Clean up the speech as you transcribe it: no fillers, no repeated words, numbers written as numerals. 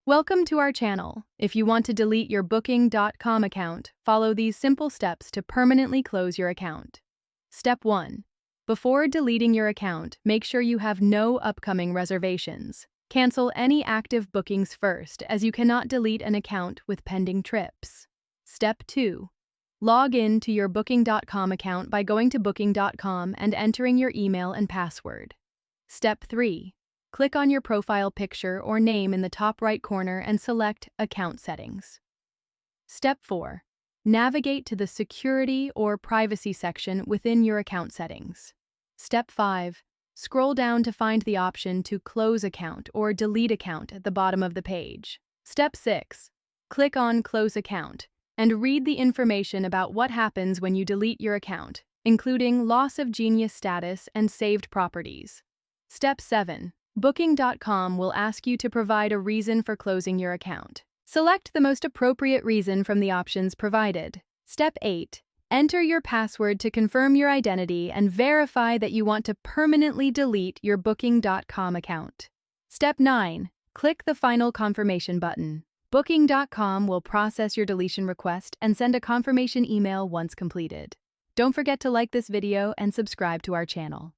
Welcome to our channel. If you want to delete your Booking.com account, follow these simple steps to permanently close your account. Step 1. Before deleting your account, make sure you have no upcoming reservations. Cancel any active bookings first, as you cannot delete an account with pending trips. Step 2. Log in to your Booking.com account by going to Booking.com and entering your email and password. Step 3. Click on your profile picture or name in the top right corner and select Account Settings. Step 4. Navigate to the Security or Privacy section within your account settings. Step 5. Scroll down to find the option to Close Account or Delete Account at the bottom of the page. Step 6. Click on Close Account and read the information about what happens when you delete your account, including loss of Genius status and saved properties. Step 7. Booking.com will ask you to provide a reason for closing your account. Select the most appropriate reason from the options provided. Step 8. Enter your password to confirm your identity and verify that you want to permanently delete your Booking.com account. Step 9. Click the Final Confirmation button. Booking.com will process your deletion request and send a confirmation email once completed. Don't forget to like this video and subscribe to our channel.